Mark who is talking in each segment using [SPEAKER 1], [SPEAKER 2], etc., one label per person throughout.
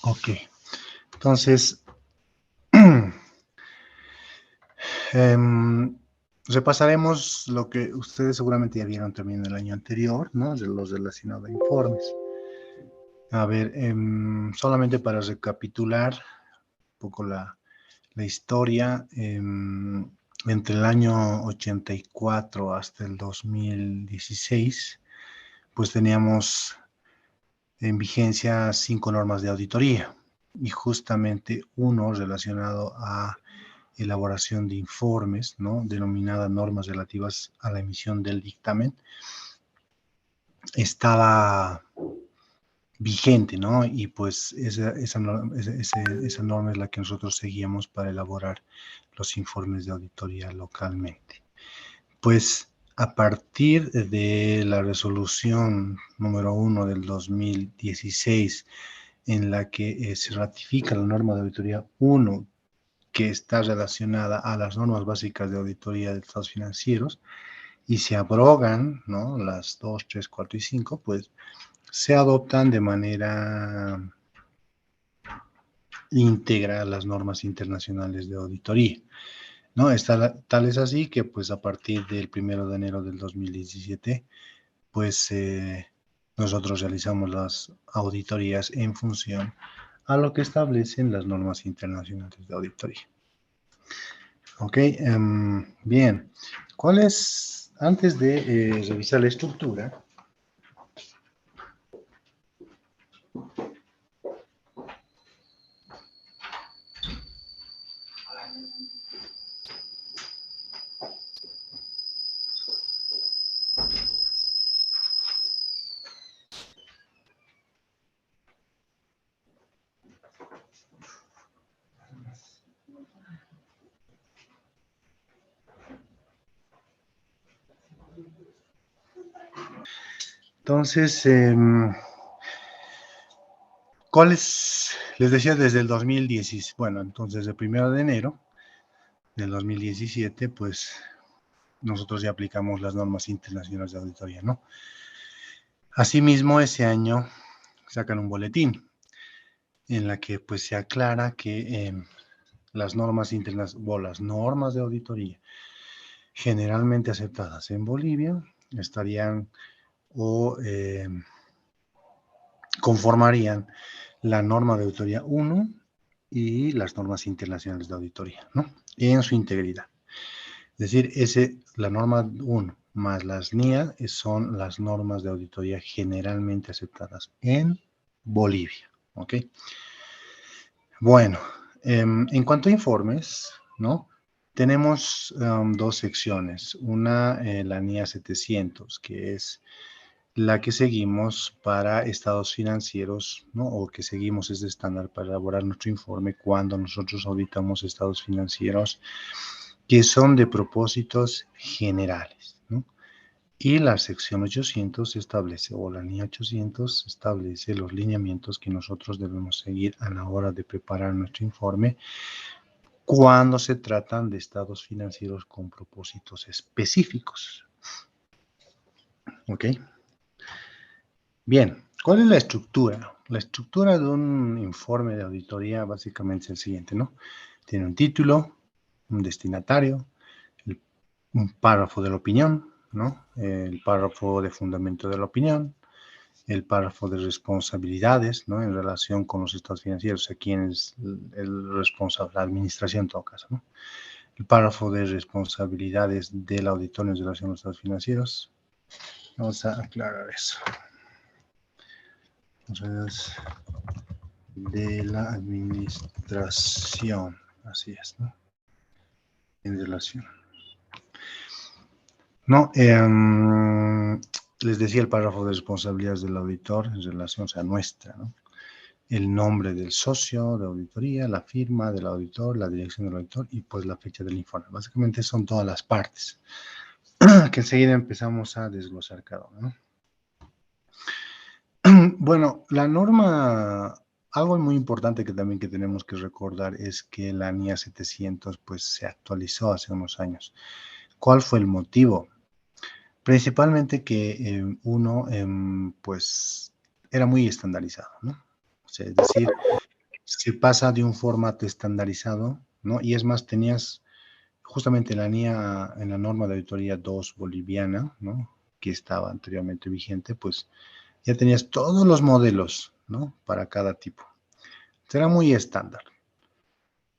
[SPEAKER 1] Ok, entonces, repasaremos lo que ustedes seguramente ya vieron también el año anterior, ¿no? De los relacionados a informes. A ver, solamente para recapitular un poco la historia, entre el año 84 hasta el 2016, pues teníamos en vigencia 5 normas de auditoría y justamente uno relacionado a elaboración de informes, ¿no? Denominadas normas relativas a la emisión del dictamen, estaba vigente, ¿no? Y pues esa norma es la que nosotros seguíamos para elaborar los informes de auditoría localmente. Pues a partir de la resolución número 1 del 2016, en la que se ratifica la norma de auditoría 1, que está relacionada a las normas básicas de auditoría de estados financieros, y se abrogan, ¿no? Las 2, 3, 4 y 5, pues se adoptan de manera íntegra las normas internacionales de auditoría, ¿no? Tal es así que pues a partir del 1 de enero del 2017, pues nosotros realizamos las auditorías en función a lo que establecen las normas internacionales de auditoría. Ok, bien. ¿Cuál es, antes de revisar la estructura, entonces, ¿cuál es? Les decía desde el 2010, bueno, entonces el 1 de enero del 2017, pues nosotros ya aplicamos las normas internacionales de auditoría, ¿no? Asimismo, ese año sacan un boletín en la que pues se aclara que las normas internacionales o las normas de auditoría generalmente aceptadas en Bolivia estarían o conformarían la norma de auditoría 1 y las normas internacionales de auditoría, ¿no? En su integridad. Es decir, la norma 1 más las NIA son las normas de auditoría generalmente aceptadas en Bolivia, ¿ok? Bueno, en cuanto a informes, ¿no? Tenemos dos secciones. Una, la NIA 700, que es la que seguimos para estados financieros, ¿no? O que seguimos ese estándar para elaborar nuestro informe cuando nosotros auditamos estados financieros que son de propósitos generales, ¿no? Y la sección 800 establece, o la NIA 800 establece los lineamientos que nosotros debemos seguir a la hora de preparar nuestro informe cuando se tratan de estados financieros con propósitos específicos. ¿Ok? Bien, ¿cuál es la estructura? La estructura de un informe de auditoría básicamente es el siguiente, ¿no? Tiene un título, un destinatario, un párrafo de la opinión, ¿no? El párrafo de fundamento de la opinión, el párrafo de responsabilidades, ¿no? En relación con los estados financieros, a quién es el responsable, la administración en todo caso, ¿no? El párrafo de responsabilidades del auditor en relación a los estados financieros. Vamos a aclarar eso. Entonces, de la administración, así es, ¿no? En relación. No, les decía el párrafo de responsabilidades del auditor en relación, o sea, nuestra, ¿no? El nombre del socio de auditoría, la firma del auditor, la dirección del auditor y pues la fecha del informe. Básicamente son todas las partes que enseguida empezamos a desglosar cada uno, ¿no? Bueno, la norma, algo muy importante que también que tenemos que recordar es que la NIA 700 pues se actualizó hace unos años. ¿Cuál fue el motivo? Principalmente que uno pues era muy estandarizado, ¿no? sea, es decir, se pasa de un formato estandarizado, ¿no? Y es más, tenías justamente en la norma de auditoría 2 boliviana, ¿no? Que estaba anteriormente vigente, pues ya tenías todos los modelos, ¿no? Para cada tipo. Era muy estándar.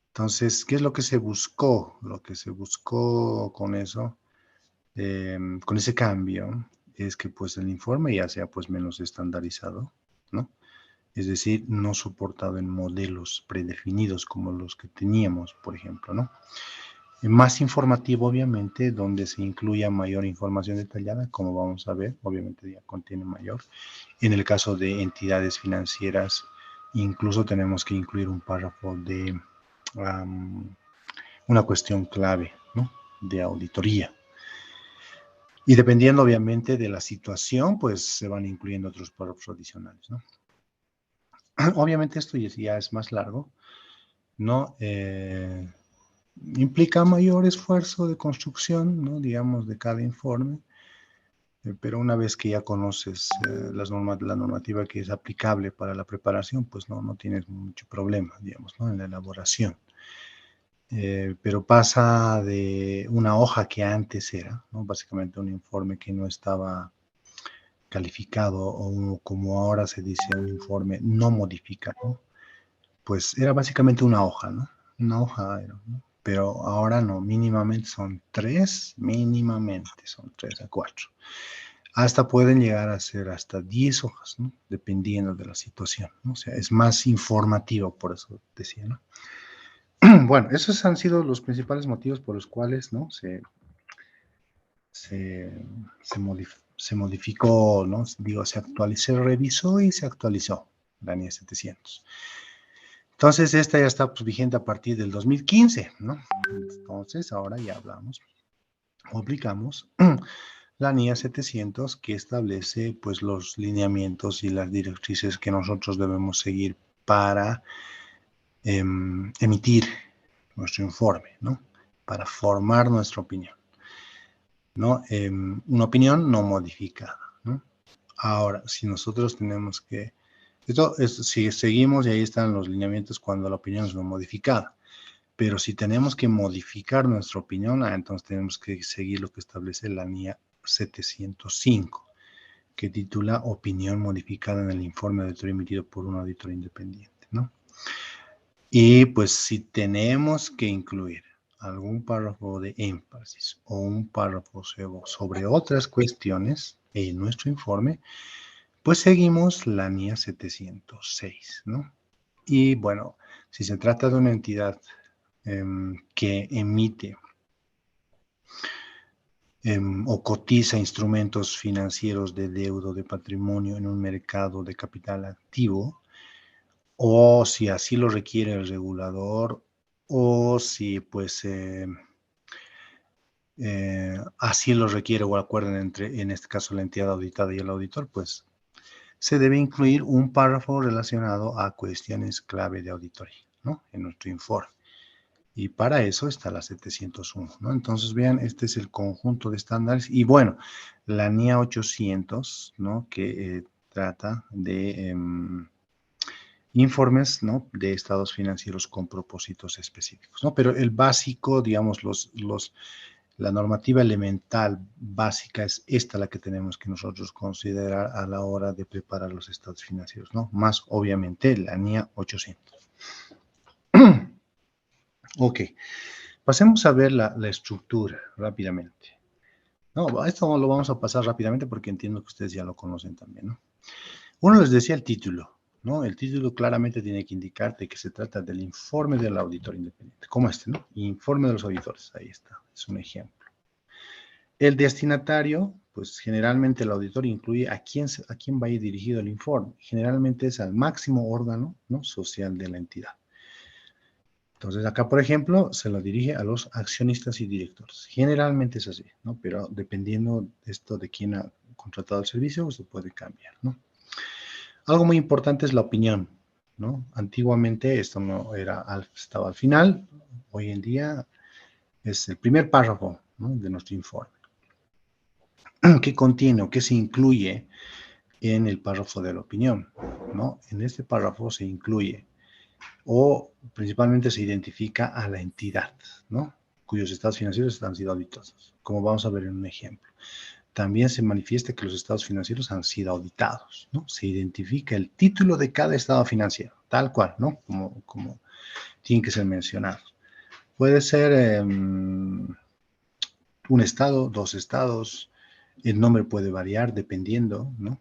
[SPEAKER 1] Entonces, ¿qué es lo que se buscó? Lo que se buscó con eso, con ese cambio, es que pues el informe ya sea pues menos estandarizado, ¿no? Es decir, no soportado en modelos predefinidos como los que teníamos, por ejemplo, ¿no? Más informativo, obviamente, donde se incluya mayor información detallada, como vamos a ver, obviamente ya contiene mayor. En el caso de entidades financieras, incluso tenemos que incluir un párrafo de una cuestión clave, ¿no? De auditoría. Y dependiendo, obviamente, de la situación, pues se van incluyendo otros párrafos adicionales, ¿no? Obviamente esto ya es más largo, ¿no? Implica mayor esfuerzo de construcción, ¿no? Digamos, de cada informe, pero una vez que ya conoces la normativa que es aplicable para la preparación, pues no tienes mucho problema, digamos, ¿no? En la elaboración. Pero pasa de una hoja que antes era, ¿no? Básicamente un informe que no estaba calificado o como ahora se dice un informe no modificado, pues era básicamente una hoja, ¿no? Una hoja, ¿no? Pero ahora no, mínimamente son 3, mínimamente son 3 a 4. Hasta pueden llegar a ser hasta 10 hojas, ¿no? Dependiendo de la situación, ¿no? O sea, es más informativo, por eso decía, ¿no? Bueno, esos han sido los principales motivos por los cuales, ¿no? Se modificó, ¿no? Digo, se actualizó, se revisó y se actualizó la NIE 700. Entonces, esta ya está pues, vigente a partir del 2015, ¿no? Entonces, ahora ya hablamos o aplicamos la NIA 700 que establece pues los lineamientos y las directrices que nosotros debemos seguir para emitir nuestro informe, ¿no? Para formar nuestra opinión, ¿no? Una opinión no modificada, ¿no? Ahora, si nosotros tenemos que... si seguimos y ahí están los lineamientos cuando la opinión es no modificada. Pero si tenemos que modificar nuestra opinión, entonces tenemos que seguir lo que establece la NIA 705, que titula Opinión modificada en el informe de auditoría emitido por un auditor independiente, ¿no? Y pues si tenemos que incluir algún párrafo de énfasis o un párrafo sobre otras cuestiones en nuestro informe, pues seguimos la NIA 706, ¿no? Y bueno, si se trata de una entidad que emite o cotiza instrumentos financieros de deuda de patrimonio en un mercado de capital activo, o si así lo requiere el regulador, o si pues así lo requiere o acuerdan entre, en este caso, la entidad auditada y el auditor, pues se debe incluir un párrafo relacionado a cuestiones clave de auditoría, ¿no? En nuestro informe. Y para eso está la 701, ¿no? Entonces, vean, este es el conjunto de estándares. Y bueno, la NIA 800, ¿no? Que trata de informes, ¿no? De estados financieros con propósitos específicos, ¿no? Pero el básico, digamos, la normativa elemental básica es esta la que tenemos que nosotros considerar a la hora de preparar los estados financieros, ¿no? Más obviamente la NIA 800. Ok. Pasemos a ver la estructura rápidamente. No, esto lo vamos a pasar rápidamente porque entiendo que ustedes ya lo conocen también, ¿no? Uno les decía el título, ¿no? El título claramente tiene que indicarte que se trata del informe del auditor independiente, como este, ¿no? Informe de los auditores, ahí está, es un ejemplo. El destinatario, pues generalmente el auditor incluye a quién va a ir dirigido el informe. Generalmente es al máximo órgano, ¿no? Social de la entidad. Entonces, acá, por ejemplo, se lo dirige a los accionistas y directores. Generalmente es así, ¿no? Pero dependiendo de esto de quién ha contratado el servicio, eso puede cambiar, ¿no? Algo muy importante es la opinión, ¿no? Antiguamente esto no era, estaba al final, hoy en día es el primer párrafo, ¿no? De nuestro informe. ¿Qué contiene o qué se incluye en el párrafo de la opinión? ¿no? En este párrafo se incluye o principalmente se identifica a la entidad, ¿no? Cuyos estados financieros han sido auditados, como vamos a ver en un ejemplo. También se manifiesta que los estados financieros han sido auditados, ¿no? Se identifica el título de cada estado financiero, tal cual, ¿no? Como tienen que ser mencionados. Puede ser un estado, dos estados, el nombre puede variar dependiendo, ¿no?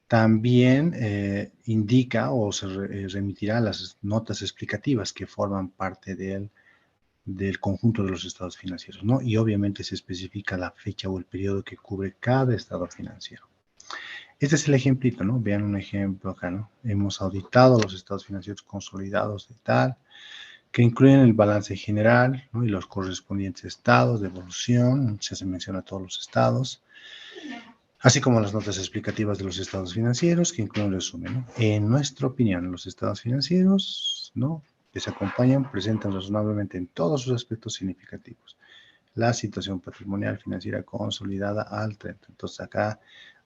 [SPEAKER 1] También indica o se remitirá las notas explicativas que forman parte del conjunto de los estados financieros, ¿no? Y obviamente se especifica la fecha o el periodo que cubre cada estado financiero. Este es el ejemplito, ¿no? Vean un ejemplo acá, ¿no? Hemos auditado los estados financieros consolidados de tal, que incluyen el balance general, ¿no? Y los correspondientes estados de evolución, se menciona todos los estados, así como las notas explicativas de los estados financieros, que incluyen un resumen, ¿no? En nuestra opinión, los estados financieros, ¿no?, que se acompañan presentan razonablemente en todos sus aspectos significativos la situación patrimonial financiera consolidada al 30. Entonces acá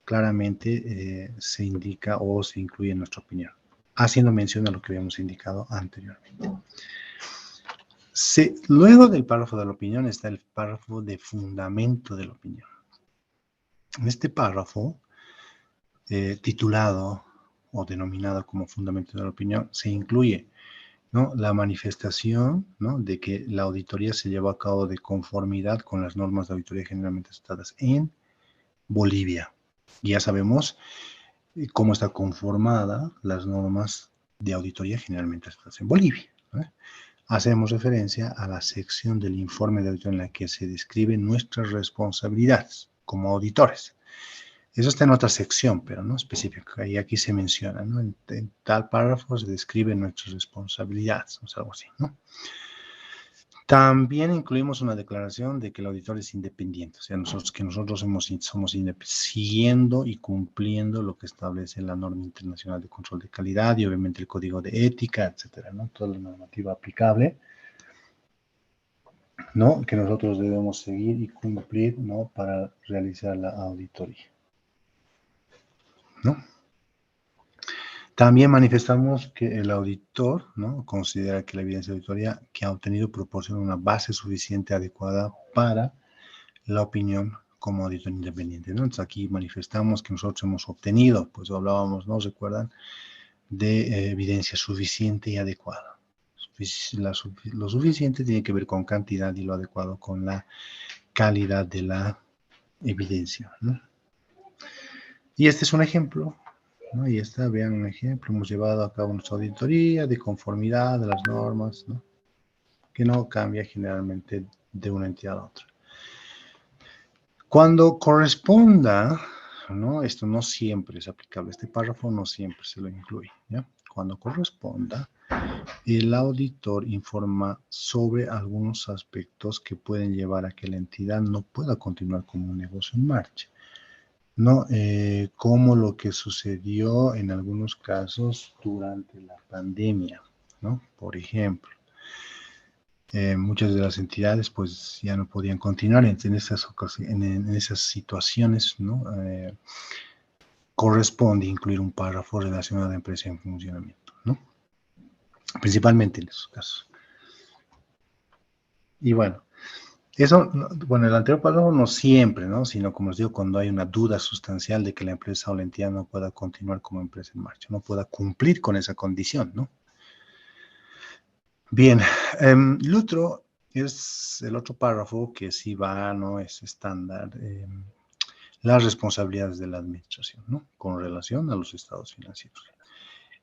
[SPEAKER 1] claramente se indica o se incluye en nuestra opinión, haciendo mención a lo que habíamos indicado anteriormente. Luego del párrafo de la opinión está el párrafo de fundamento de la opinión. En este párrafo, titulado o denominado como fundamento de la opinión, se incluye, ¿no?, la manifestación, ¿no?, de que la auditoría se llevó a cabo de conformidad con las normas de auditoría generalmente aceptadas en Bolivia. Ya sabemos cómo está conformada las normas de auditoría generalmente aceptadas en Bolivia, ¿no? Hacemos referencia a la sección del informe de auditoría en la que se describen nuestras responsabilidades como auditores. Eso está en otra sección, pero no específica. Y aquí se menciona, ¿no? En tal párrafo se describen nuestras responsabilidades, o sea, algo así, ¿no? También incluimos una declaración de que el auditor es independiente, o sea, nosotros somos siguiendo y cumpliendo lo que establece la norma internacional de control de calidad y obviamente el código de ética, etcétera, ¿no? Toda la normativa aplicable, ¿no?, que nosotros debemos seguir y cumplir, ¿no?, para realizar la auditoría, ¿no? También manifestamos que el auditor, ¿no?, considera que la evidencia de auditoría que ha obtenido proporciona una base suficiente adecuada para la opinión como auditor independiente, ¿no? Entonces aquí manifestamos que nosotros hemos obtenido, pues hablábamos, ¿no?, recuerdan, de evidencia suficiente y adecuada. Lo suficiente tiene que ver con cantidad y lo adecuado con la calidad de la evidencia, ¿no? Y este es un ejemplo, ¿no? Y vean un ejemplo, hemos llevado a cabo nuestra auditoría de conformidad de las normas, ¿no?, que no cambia generalmente de una entidad a otra. Cuando corresponda, ¿no?, esto no siempre es aplicable, este párrafo no siempre se lo incluye, ¿ya? Cuando corresponda, el auditor informa sobre algunos aspectos que pueden llevar a que la entidad no pueda continuar como un negocio en marcha, ¿no? Como lo que sucedió en algunos casos durante la pandemia, ¿no? Por ejemplo, muchas de las entidades pues ya no podían continuar en esas situaciones, ¿no? Corresponde incluir un párrafo relacionado a la empresa en funcionamiento, ¿no? Principalmente en esos casos. Y bueno, eso, bueno, el anterior párrafo no siempre, ¿no?, sino, como les digo, cuando hay una duda sustancial de que la empresa o la entidad no pueda continuar como empresa en marcha, no pueda cumplir con esa condición, ¿no? Bien, el otro es el otro párrafo que sí va, ¿no?, es estándar, las responsabilidades de la administración, ¿no?, con relación a los estados financieros.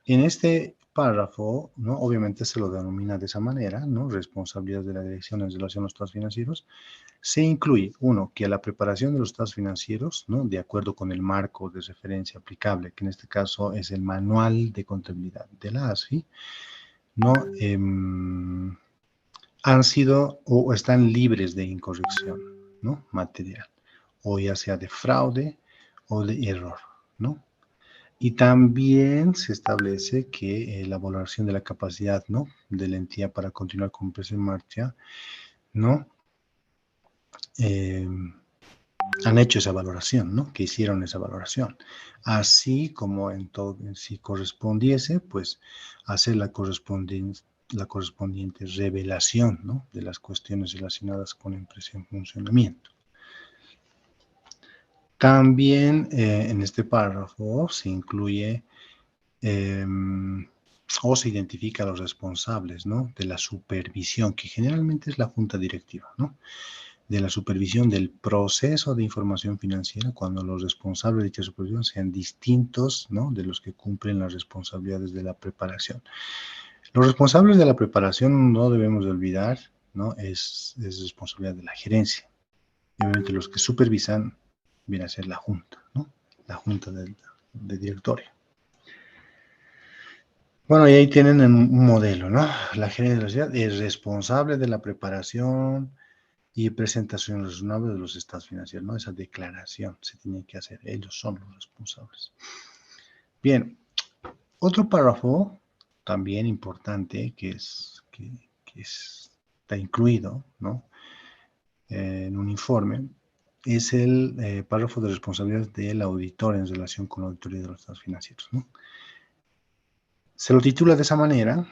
[SPEAKER 1] En este párrafo, ¿no?, obviamente se lo denomina de esa manera, ¿no?, responsabilidades de la dirección en relación a los estados financieros. Se incluye, uno, que la preparación de los estados financieros, ¿no?, de acuerdo con el marco de referencia aplicable, que en este caso es el Manual de Contabilidad de la ASFI, ¿no?, han sido o están libres de incorrección, ¿no?, material, o ya sea de fraude o de error, ¿no? Y también se establece que la valoración de la capacidad, ¿no?, de la entidad para continuar con empresa en marcha, ¿no?, han hecho esa valoración, ¿no? Que hicieron esa valoración. Así como si correspondiese, pues hacer la correspondiente revelación, ¿no? De las cuestiones relacionadas con la empresa en funcionamiento. También en este párrafo se incluye o se identifica a los responsables, ¿no? De la supervisión, que generalmente es la junta directiva, ¿no? De la supervisión del proceso de información financiera cuando los responsables de dicha supervisión sean distintos, ¿no? De los que cumplen las responsabilidades de la preparación. Los responsables de la preparación, no debemos de olvidar, ¿no? Es responsabilidad de la gerencia. Y obviamente los que supervisan viene a ser la junta, ¿no? La junta de directorio. Bueno, y ahí tienen un modelo, ¿no? La gerencia de la sociedad es responsable de la preparación y presentación razonable de los estados financieros, ¿no? Esa declaración se tiene que hacer, ellos son los responsables. Bien, otro párrafo también importante que está incluido, ¿no? En un informe, es el párrafo de responsabilidad del auditor en relación con la auditoría de los estados financieros, ¿no? Se lo titula de esa manera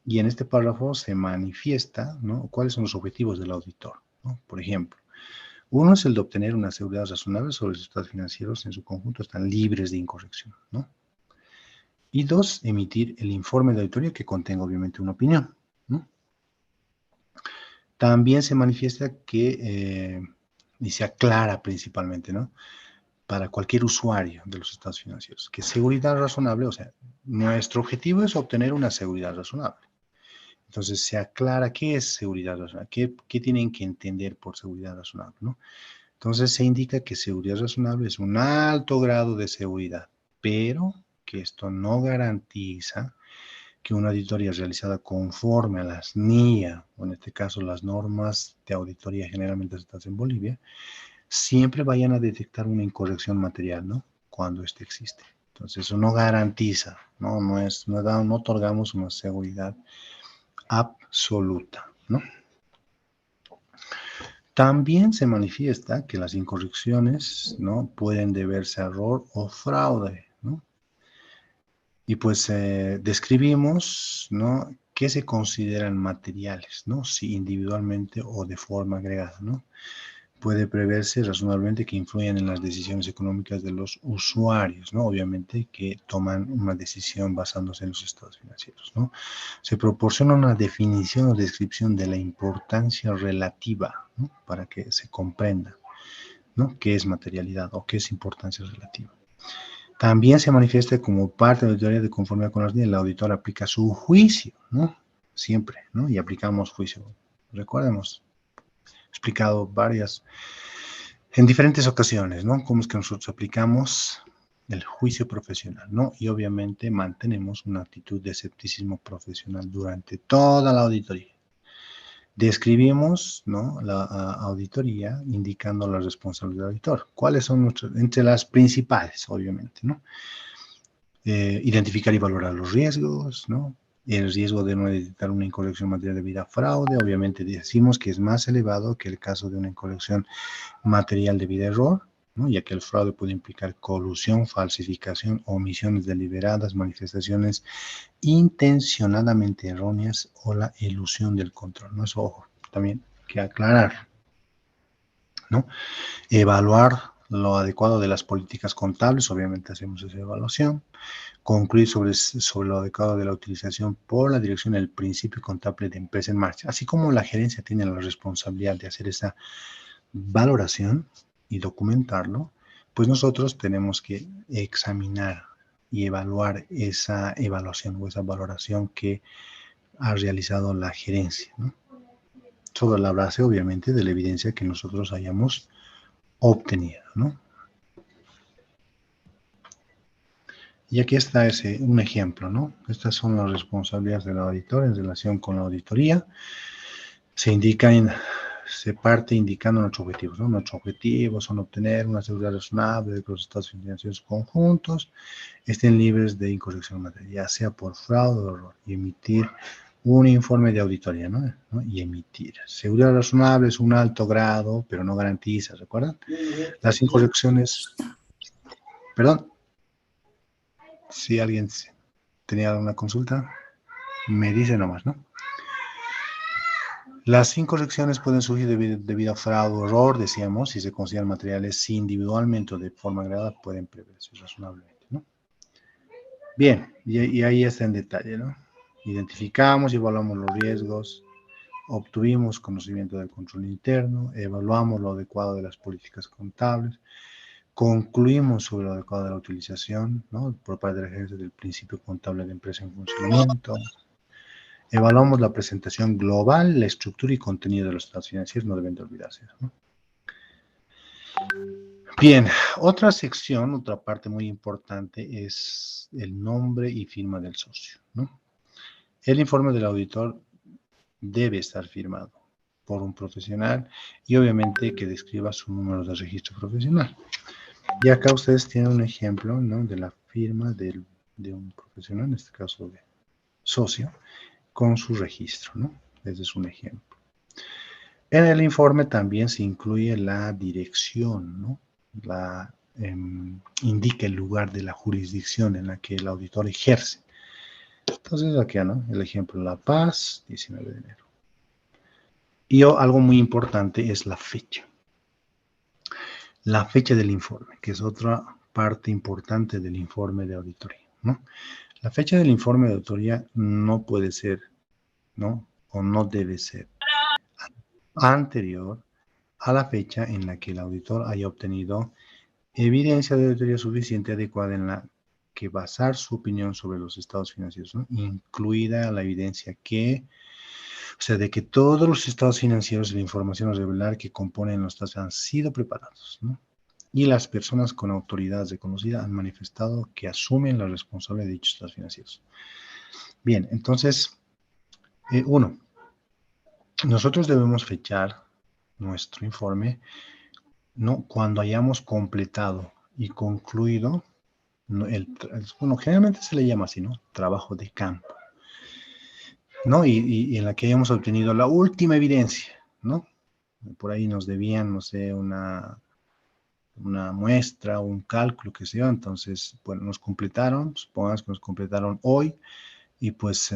[SPEAKER 1] y en este párrafo se manifiesta, ¿no? Cuáles son los objetivos del auditor, ¿no? Por ejemplo, uno es el de obtener una seguridad razonable sobre los estados financieros en su conjunto están libres de incorrección, ¿no? Y dos, emitir el informe de auditoría que contenga obviamente una opinión, ¿no? También se manifiesta que, y se aclara principalmente, ¿no? Para cualquier usuario de los estados financieros, que seguridad razonable, o sea, nuestro objetivo es obtener una seguridad razonable. Entonces se aclara qué es seguridad razonable, qué tienen que entender por seguridad razonable, ¿no? Entonces se indica que seguridad razonable es un alto grado de seguridad, pero que esto no garantiza que una auditoría realizada conforme a las NIA, o en este caso las normas de auditoría generalmente aceptadas en Bolivia, siempre vayan a detectar una incorrección material, ¿no? Cuando éste existe. Entonces eso no garantiza, ¿no? No otorgamos una seguridad absoluta, ¿no? También se manifiesta que las incorrecciones, ¿no? Pueden deberse a error o fraude, ¿no? Y pues describimos, ¿no? ¿Qué se consideran materiales, ¿no? Si individualmente o de forma agregada, ¿no? Puede preverse razonablemente que influyen en las decisiones económicas de los usuarios, ¿no? Obviamente que toman una decisión basándose en los estados financieros, ¿no? Se proporciona una definición o descripción de la importancia relativa, ¿no? Para que se comprenda, ¿no? ¿Qué es materialidad o qué es importancia relativa? También se manifiesta como parte de la auditoría de conformidad con las leyes, el auditor aplica su juicio, ¿no? Siempre, ¿no? Y aplicamos juicio. Recordemos, explicado en diferentes ocasiones, ¿no? Cómo es que nosotros aplicamos el juicio profesional, ¿no? Y obviamente mantenemos una actitud de escepticismo profesional durante toda la auditoría. Describimos, ¿no? La auditoría indicando la responsabilidad del auditor. ¿Cuáles son entre las principales, obviamente, ¿no? Identificar y valorar los riesgos, ¿no? El riesgo de no detectar una incorrección material debida a fraude, obviamente decimos que es más elevado que el caso de una incorrección material debida a error, ¿no? Ya que el fraude puede implicar colusión, falsificación, omisiones deliberadas, manifestaciones intencionadamente erróneas o la elusión del control, ¿no? Eso, ojo, también hay que aclarar, ¿no? Evaluar lo adecuado de las políticas contables, obviamente hacemos esa evaluación. Concluir sobre lo adecuado de la utilización por la dirección del principio contable de empresa en marcha. Así como la gerencia tiene la responsabilidad de hacer esa valoración y documentarlo, pues nosotros tenemos que examinar y evaluar esa evaluación o esa valoración que ha realizado la gerencia, ¿no? Sobre la base, obviamente, de la evidencia que nosotros hayamos obtenido, ¿no? Y aquí está un ejemplo, ¿no? Estas son las responsabilidades del auditor en relación con la auditoría. Se parte indicando nuestros objetivos, ¿no? Nuestros objetivos son obtener una seguridad razonable de que los estados financieros conjuntos estén libres de incorrección material, ya sea por fraude o error, y emitir un informe de auditoría, ¿no? Y emitir. Seguridad razonable es un alto grado, pero no garantiza, ¿recuerdan? Las incorrecciones, perdón, si alguien tenía alguna consulta, me dice nomás, ¿no? Las incorrecciones pueden surgir debido a fraude o error, decíamos, si se consideran materiales individualmente o de forma agregada, pueden preverse razonablemente, ¿no? Bien, y ahí está en detalle, ¿no? Identificamos y evaluamos los riesgos, obtuvimos conocimiento del control interno, evaluamos lo adecuado de las políticas contables, concluimos sobre lo adecuado de la utilización, ¿no? Por parte de la gerencia del principio contable de empresa en funcionamiento. Evaluamos la presentación global, la estructura y contenido de los estados financieros, no deben de olvidarse, ¿no? Bien, otra sección, otra parte muy importante es el nombre y firma del socio, ¿no? El informe del auditor debe estar firmado por un profesional y obviamente que describa su número de registro profesional. Y acá ustedes tienen un ejemplo, ¿no? De la firma de un profesional, en este caso de socio, con su registro, ¿no? Ese es un ejemplo. En el informe también se incluye la dirección, ¿no? Indica el lugar de la jurisdicción en la que el auditor ejerce. Entonces, aquí, ¿no? El ejemplo, La Paz, 19 de enero. Y algo muy importante es la fecha. La fecha del informe, que es otra parte importante del informe de auditoría, ¿no? La fecha del informe de auditoría no puede ser, ¿no? O no debe ser anterior a la fecha en la que el auditor haya obtenido evidencia de auditoría suficiente adecuada en la que basar su opinión sobre los estados financieros, ¿no? Incluida la evidencia que, o sea, de que todos los estados financieros y la información a revelar que componen los estados han sido preparados, ¿no? Y las personas con autoridad reconocida han manifestado que asumen la responsabilidad de dichos estados financieros. Bien, entonces, uno, nosotros debemos fechar nuestro informe, ¿no? Cuando hayamos completado y concluido, ¿no? Bueno, generalmente se le llama así, ¿no? Trabajo de campo, ¿no? Y en la que hayamos obtenido la última evidencia, ¿no? Por ahí nos debían, no sé, una muestra, un cálculo, que sea. Entonces, bueno, nos completaron, supongamos que nos completaron hoy, y pues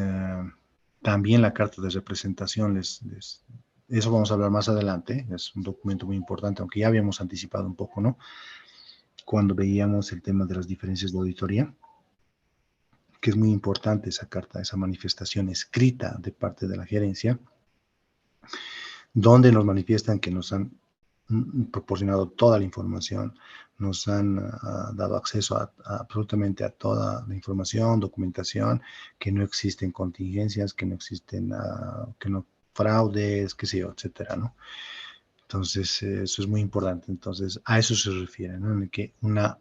[SPEAKER 1] también la carta de representación eso vamos a hablar más adelante, es un documento muy importante, aunque ya habíamos anticipado un poco, ¿no? Cuando veíamos el tema de las diferencias de auditoría, que es muy importante esa carta, esa manifestación escrita de parte de la gerencia, donde nos manifiestan que nos han proporcionado toda la información, nos han dado acceso a absolutamente a toda la información, documentación, que no existen contingencias, que no existen que no fraudes, qué sé yo, etcétera, ¿no? Entonces, eso es muy importante. Entonces, a eso se refiere, ¿no? En que una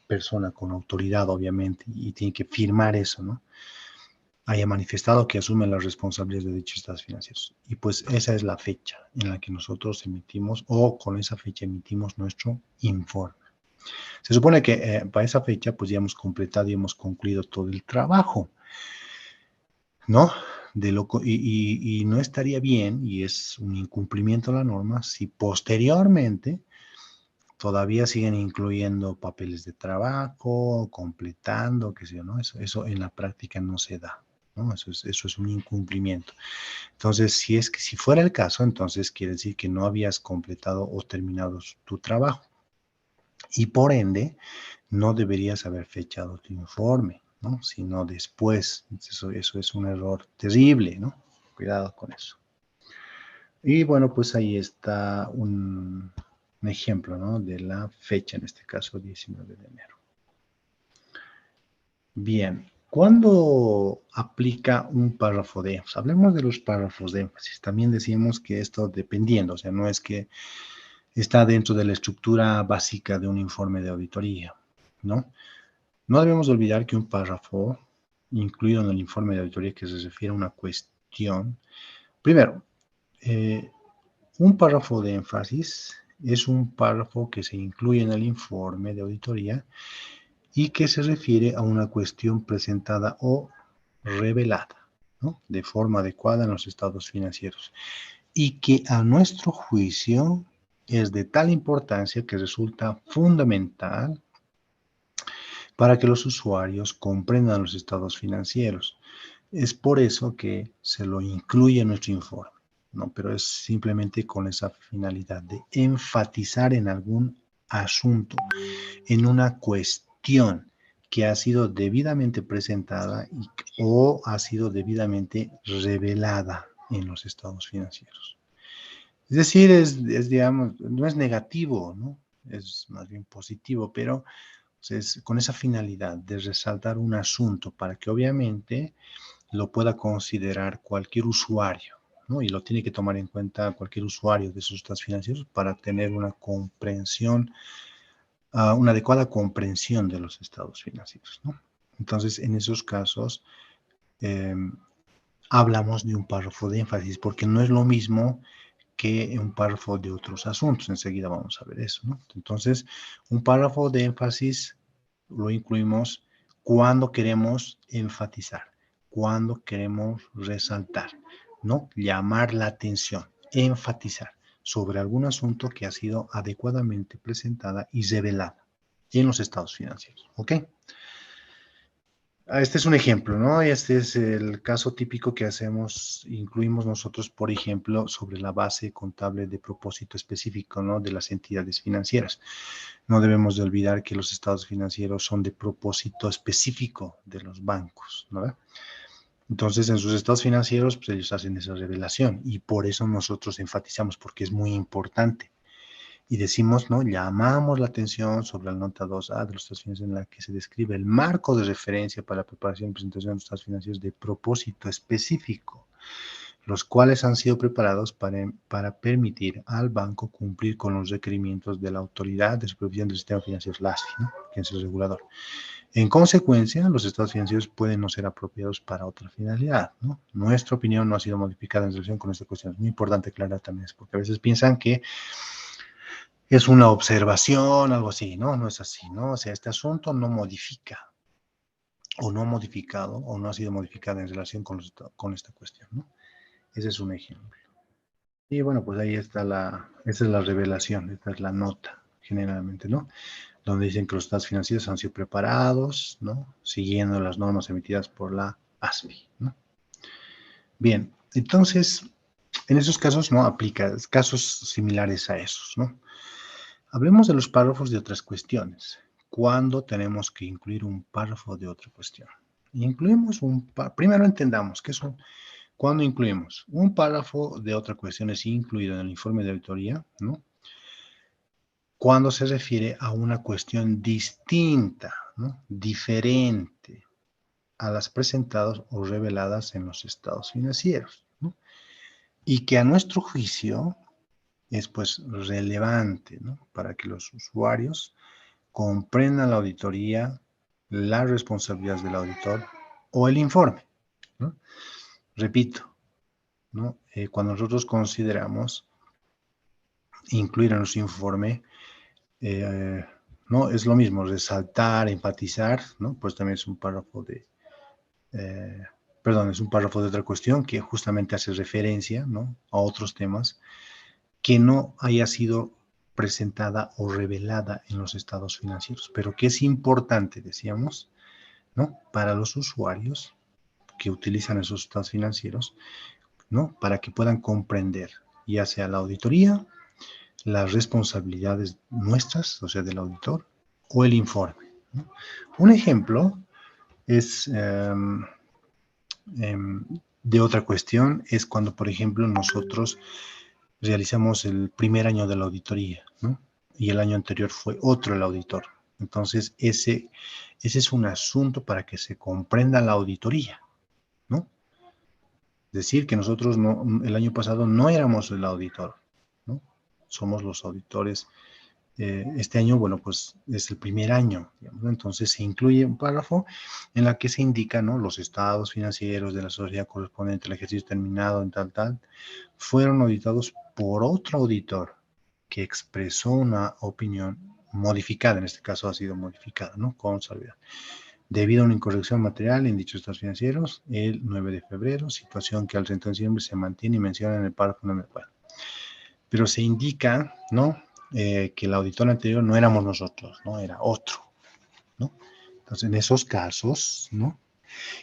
[SPEAKER 1] persona con autoridad, obviamente, y tiene que firmar eso, ¿no? Haya manifestado que asume las responsabilidades de dichos estados financieros. Y pues esa es la fecha en la que nosotros emitimos, o con esa fecha emitimos nuestro informe. Se supone que para esa fecha pues ya hemos completado y hemos concluido todo el trabajo, ¿no? Y no estaría bien, y es un incumplimiento de la norma, si posteriormente todavía siguen incluyendo papeles de trabajo, completando, qué sé yo, ¿no? Eso en la práctica no se da, ¿no? Eso es un incumplimiento. Entonces, si fuera el caso, entonces quiere decir que no habías completado o terminado tu trabajo. Y por ende, no deberías haber fechado tu informe, ¿no? Sino después. Eso es un error terrible, ¿no? Cuidado con eso. Y bueno, pues ahí está un ejemplo, ¿no? De la fecha, en este caso, 19 de enero. Bien, ¿cuándo aplica un párrafo de énfasis? Hablemos de los párrafos de énfasis. También decíamos que esto dependiendo, o sea, no es que está dentro de la estructura básica de un informe de auditoría, ¿no? No debemos olvidar que un párrafo incluido en el informe de auditoría que se refiere a una cuestión, primero, un párrafo de énfasis es un párrafo que se incluye en el informe de auditoría y que se refiere a una cuestión presentada o revelada, ¿no? De forma adecuada en los estados financieros. Y que a nuestro juicio es de tal importancia que resulta fundamental para que los usuarios comprendan los estados financieros. Es por eso que se lo incluye en nuestro informe, ¿no? Pero es simplemente con esa finalidad de enfatizar en algún asunto, en una cuestión que ha sido debidamente presentada o ha sido debidamente revelada en los estados financieros. Es decir, digamos, no es negativo, ¿no? Es más bien positivo, pero es con esa finalidad de resaltar un asunto para que obviamente lo pueda considerar cualquier usuario, ¿no? Y lo tiene que tomar en cuenta cualquier usuario de sus estados financieros para tener una comprensión, una adecuada comprensión de los estados financieros, ¿no? Entonces, en esos casos, eh, hablamos de un párrafo de énfasis, porque no es lo mismo que un párrafo de otros asuntos. Enseguida vamos a ver eso, ¿no? Entonces, un párrafo de énfasis lo incluimos cuando queremos enfatizar, cuando queremos resaltar, ¿no? Llamar la atención, enfatizar sobre algún asunto que ha sido adecuadamente presentada y revelada en los estados financieros, ¿ok? Este es un ejemplo, ¿no? Este es el caso típico que hacemos, incluimos nosotros, por ejemplo, sobre la base contable de propósito específico, ¿no? De las entidades financieras. No debemos de olvidar que los estados financieros son de propósito específico de los bancos, ¿no? Entonces, en sus estados financieros, pues ellos hacen esa revelación y por eso nosotros enfatizamos, porque es muy importante. Y decimos, ¿no? Llamamos la atención sobre la nota 2A de los estados financieros en la que se describe el marco de referencia para la preparación y presentación de los estados financieros de propósito específico, los cuales han sido preparados para permitir al banco cumplir con los requerimientos de la Autoridad de Supervisión del Sistema Financiero, la ASFI, ¿no? Que es el regulador. En consecuencia, los estados financieros pueden no ser apropiados para otra finalidad, ¿no? Nuestra opinión no ha sido modificada en relación con esta cuestión. Es muy importante aclarar también eso, porque a veces piensan que es una observación, algo así, ¿no? No es así, ¿no? O sea, este asunto no modifica, o no ha modificado, o no ha sido modificado en relación con esta cuestión, ¿no? Ese es un ejemplo. Y bueno, pues ahí está esa es la revelación, esta es la nota, generalmente, ¿no? Donde dicen que los estados financieros han sido preparados, ¿no? Siguiendo las normas emitidas por la ASFI, ¿no? Bien, entonces, en esos casos, ¿no? Aplica casos similares a esos, ¿no? Hablemos de los párrafos de otras cuestiones. ¿Cuándo tenemos que incluir un párrafo de otra cuestión? Incluimos primero entendamos qué es ¿cuándo incluimos? Un párrafo de otra cuestión es incluido en el informe de auditoría, ¿no? Cuando se refiere a una cuestión distinta, ¿no? Diferente a las presentadas o reveladas en los estados financieros, ¿no? Y que a nuestro juicio es pues relevante, ¿no? Para que los usuarios comprendan la auditoría, las responsabilidades del auditor o el informe, ¿no? Repito, ¿no? Cuando nosotros consideramos incluir en nuestro informe, ¿no? Es lo mismo, resaltar, enfatizar, ¿no? Pues también es un párrafo eh, es un párrafo de otra cuestión que justamente hace referencia, ¿no? A otros temas que no haya sido presentada o revelada en los estados financieros, pero que es importante, decíamos, ¿no? Para los usuarios que utilizan esos estados financieros, ¿no? Para que puedan comprender, ya sea la auditoría, las responsabilidades nuestras, o sea, del auditor, o el informe, ¿no? Un ejemplo es de otra cuestión, es cuando, por ejemplo, nosotros realizamos el primer año de la auditoría, ¿no? Y el año anterior fue otro el auditor. Entonces, ese es un asunto para que se comprenda la auditoría, ¿no? Decir que nosotros no, el año pasado no éramos el auditor, ¿no? Somos los auditores. Este año, bueno, pues es el primer año, digamos, ¿no? Entonces se incluye un párrafo en la que se indica, ¿no? Los estados financieros de la sociedad correspondiente al ejercicio terminado en tal, fueron auditados por otro auditor que expresó una opinión modificada, en este caso ha sido modificada, ¿no? Con salvedad. debido a una incorrección material en dichos estados financieros el 9 de febrero, situación que al 30 de diciembre se mantiene y menciona en el párrafo fundamental. Pero se indica, ¿no? Que el auditor anterior no éramos nosotros, ¿no? Era otro, ¿no? Entonces, en esos casos, ¿no?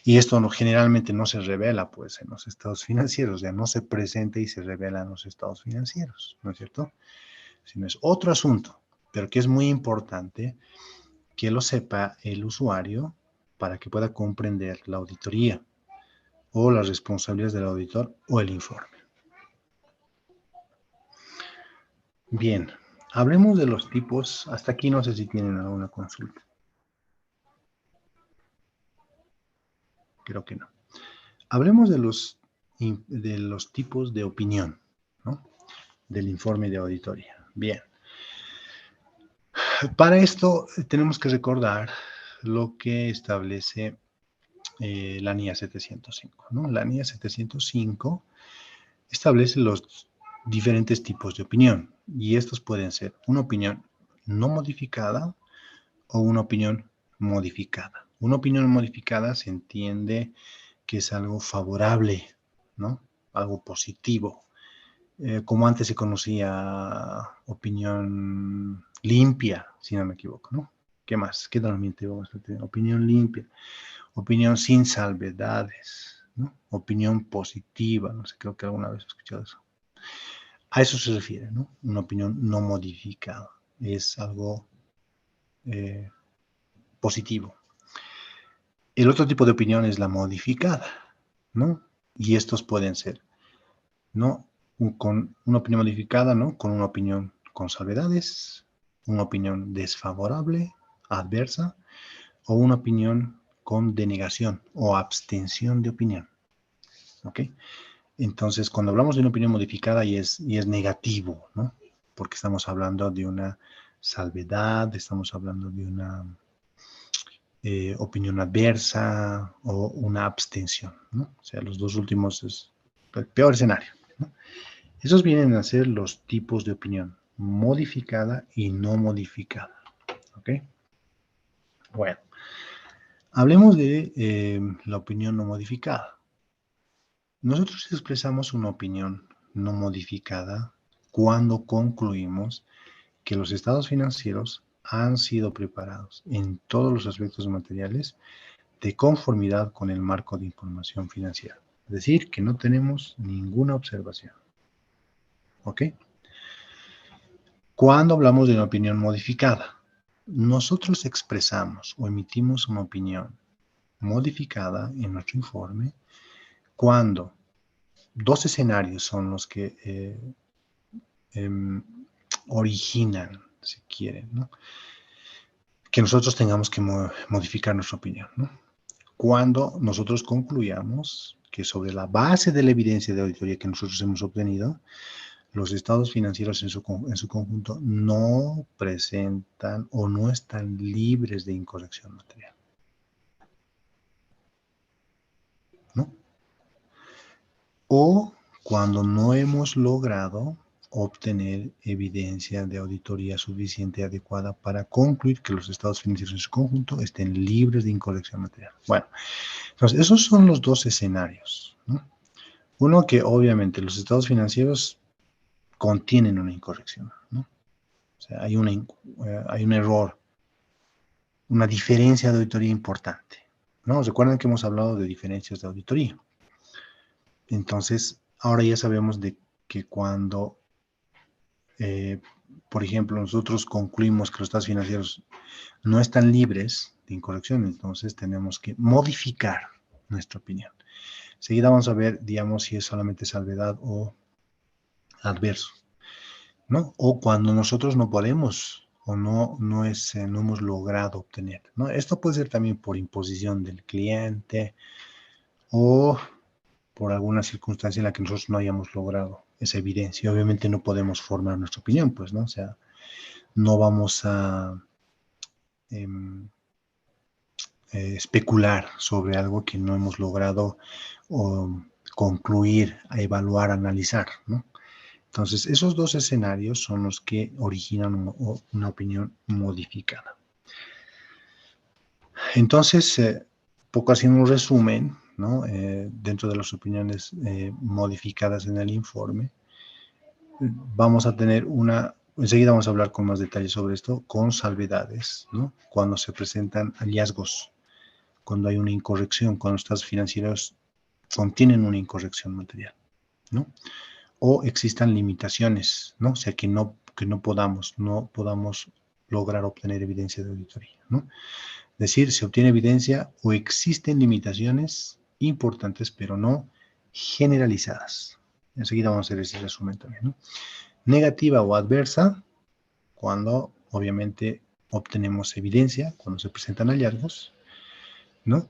[SPEAKER 1] Y esto generalmente no se revela, pues, en los estados financieros, ya no se presenta y se revela en los estados financieros, ¿no es cierto? Sino es otro asunto, pero que es muy importante que lo sepa el usuario para que pueda comprender la auditoría o las responsabilidades del auditor o el informe. Bien, hablemos de los tipos. Hasta aquí no sé si tienen alguna consulta. Creo que no. Hablemos de los tipos de opinión, ¿no? Del informe de auditoría. Bien. Para esto tenemos que recordar lo que establece la NIA 705, ¿no? La NIA 705 establece los diferentes tipos de opinión y estos pueden ser una opinión no modificada o una opinión modificada. Una opinión modificada se entiende que es algo favorable, ¿no? Algo positivo. Como antes se conocía opinión limpia, si no me equivoco, ¿no? ¿Qué más? ¿Qué normalmente vamos a tener? Opinión limpia, opinión sin salvedades, ¿no? Opinión positiva, no sé, creo que alguna vez he escuchado eso. A eso se refiere, ¿no? Una opinión no modificada. Es algo positivo. El otro tipo de opinión es la modificada, ¿no? Y estos pueden ser, ¿no? Con una opinión modificada, ¿no? Con una opinión con salvedades, una opinión desfavorable, adversa, o una opinión con denegación o abstención de opinión, ¿ok? Entonces, cuando hablamos de una opinión modificada y es negativo, ¿no? Porque estamos hablando de una salvedad, estamos hablando de una opinión adversa o una abstención, ¿no? O sea, los dos últimos es el peor escenario, ¿no? Esos vienen a ser los tipos de opinión, modificada y no modificada, ¿ok? Bueno, hablemos de la opinión no modificada. Nosotros expresamos una opinión no modificada cuando concluimos que los estados financieros han sido preparados en todos los aspectos materiales de conformidad con el marco de información financiera. Es decir, que no tenemos ninguna observación. ¿Ok? Cuando hablamos de una opinión modificada, nosotros expresamos o emitimos una opinión modificada en nuestro informe cuando dos escenarios son los que originan, si quieren, ¿no? Que nosotros tengamos que modificar nuestra opinión, ¿no? Cuando nosotros concluyamos que sobre la base de la evidencia de auditoría que nosotros hemos obtenido, los estados financieros en su conjunto no presentan o no están libres de incorrección material, ¿no? O cuando no hemos logrado obtener evidencia de auditoría suficiente y adecuada para concluir que los estados financieros en su conjunto estén libres de incorrección material. Bueno, entonces esos son los dos escenarios, ¿no? Uno, que obviamente los estados financieros contienen una incorrección, ¿no? O sea, hay un error, una diferencia de auditoría importante, ¿no? Recuerden que hemos hablado de diferencias de auditoría. Entonces, ahora ya sabemos de que cuando, por ejemplo, nosotros concluimos que los estados financieros no están libres de incorrección, entonces tenemos que modificar nuestra opinión. Enseguida vamos a ver, digamos, si es solamente salvedad o adverso, ¿no? O cuando nosotros no podemos o no hemos logrado obtener, ¿no? Esto puede ser también por imposición del cliente o por alguna circunstancia en la que nosotros no hayamos logrado esa evidencia. Obviamente no podemos formar nuestra opinión, pues, ¿no? O sea, no vamos a especular sobre algo que no hemos logrado concluir, evaluar, analizar, ¿no? Entonces, esos dos escenarios son los que originan una opinión modificada. Entonces, poco haciendo un resumen, ¿no? Dentro de las opiniones modificadas en el informe, vamos a tener enseguida vamos a hablar con más detalles sobre esto, con salvedades, ¿no? Cuando se presentan hallazgos, cuando hay una incorrección, cuando los estados financieros contienen una incorrección material, ¿no? O existan limitaciones, ¿no? O sea, que no podamos lograr obtener evidencia de auditoría, ¿no? Es decir, se obtiene evidencia o existen limitaciones importantes, pero no generalizadas. Enseguida vamos a hacer ese resumen también, ¿no? Negativa o adversa, cuando obviamente obtenemos evidencia, cuando se presentan hallazgos, ¿no?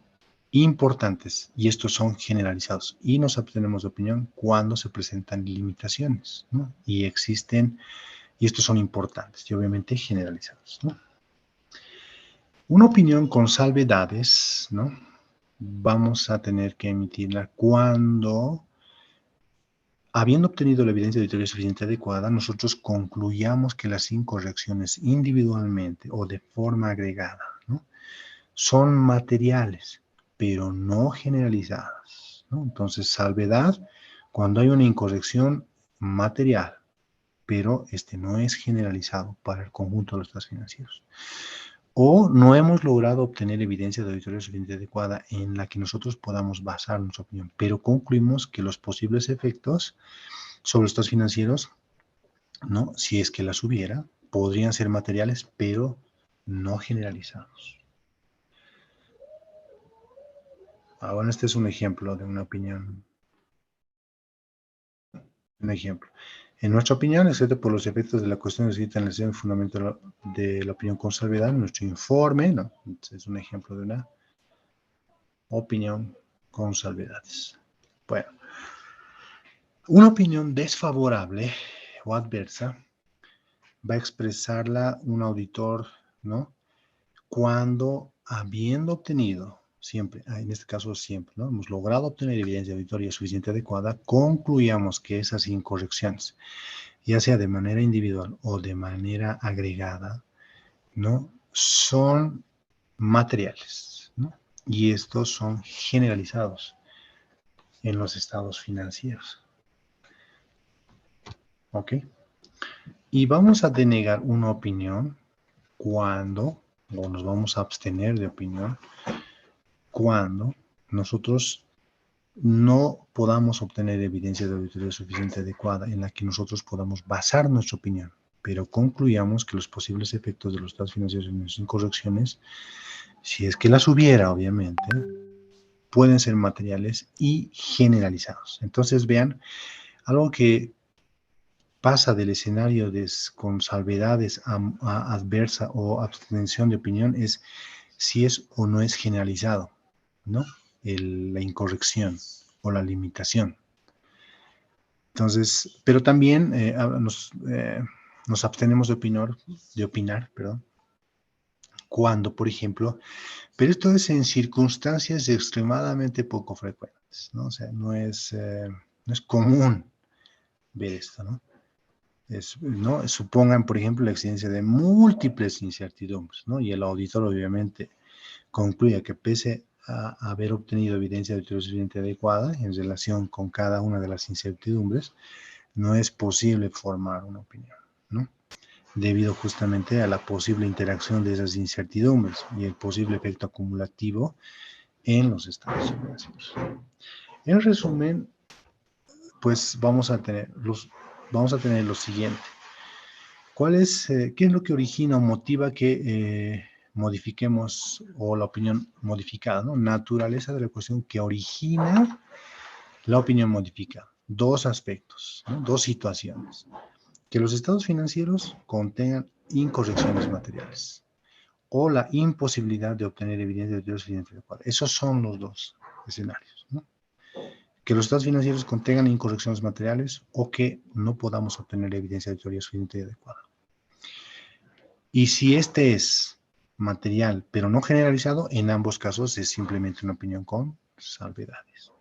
[SPEAKER 1] Importantes, y estos son generalizados. Y nos obtenemos de opinión cuando se presentan limitaciones, ¿no? Y estos son importantes y obviamente generalizados, ¿no? Una opinión con salvedades, ¿no? Vamos a tener que emitirla cuando, habiendo obtenido la evidencia de auditoría suficiente adecuada, nosotros concluyamos que las incorrecciones individualmente o de forma agregada, ¿no? Son materiales, pero no generalizadas, ¿no? Entonces, salvedad, cuando hay una incorrección material, pero no es generalizado para el conjunto de los estados financieros. O no hemos logrado obtener evidencia de auditoría suficiente adecuada en la que nosotros podamos basar nuestra opinión, pero concluimos que los posibles efectos sobre los estados financieros, ¿no? Si es que las hubiera, podrían ser materiales, pero no generalizados. Bueno, este es un ejemplo de una opinión. Un ejemplo. En nuestra opinión, excepto por los efectos de la cuestión descrita en el fundamento de la opinión con salvedad, nuestro informe, ¿no? Es un ejemplo de una opinión con salvedades. Bueno, una opinión desfavorable o adversa va a expresarla un auditor, ¿no? Cuando, habiendo obtenido, siempre, en este caso siempre, ¿no? Hemos logrado obtener evidencia auditoria suficiente adecuada, concluyamos que esas incorrecciones, ya sea de manera individual o de manera agregada, ¿no? Son materiales, ¿no? Y estos son generalizados en los estados financieros. ¿Ok? Y vamos a denegar una opinión cuando, o nos vamos a abstener de opinión, cuando nosotros no podamos obtener evidencia de auditoría suficiente adecuada en la que nosotros podamos basar nuestra opinión, pero concluyamos que los posibles efectos de los estados financieros en las incorrecciones, si es que las hubiera, obviamente, pueden ser materiales y generalizados. Entonces, vean, algo que pasa del escenario con salvedades a adversa o abstención de opinión es si es o no es generalizado, ¿no? La incorrección o la limitación. Entonces, pero también nos abstenemos de opinar, perdón, cuando, por ejemplo, pero esto es en circunstancias extremadamente poco frecuentes, ¿no? O sea, no es común ver esto, ¿no? ¿no? Supongan, por ejemplo, la existencia de múltiples incertidumbres, ¿no? Y el auditor, obviamente, concluye que pese a haber obtenido evidencia de auditoría suficiente adecuada en relación con cada una de las incertidumbres, no es posible formar una opinión, ¿no? Debido justamente a la posible interacción de esas incertidumbres y el posible efecto acumulativo en los estados financieros. En resumen, pues vamos a tener lo siguiente. ¿Qué es lo que origina o motiva que modifiquemos o la opinión modificada, ¿no? Naturaleza de la cuestión que origina la opinión modificada. Dos aspectos, ¿no? Dos situaciones. Que los estados financieros contengan incorrecciones materiales o la imposibilidad de obtener evidencia de auditoría suficiente adecuada. Esos son los dos escenarios, ¿no? Que los estados financieros contengan incorrecciones materiales o que no podamos obtener evidencia de auditoría suficiente adecuada. Y si este es material, pero no generalizado, en ambos casos es simplemente una opinión con salvedades.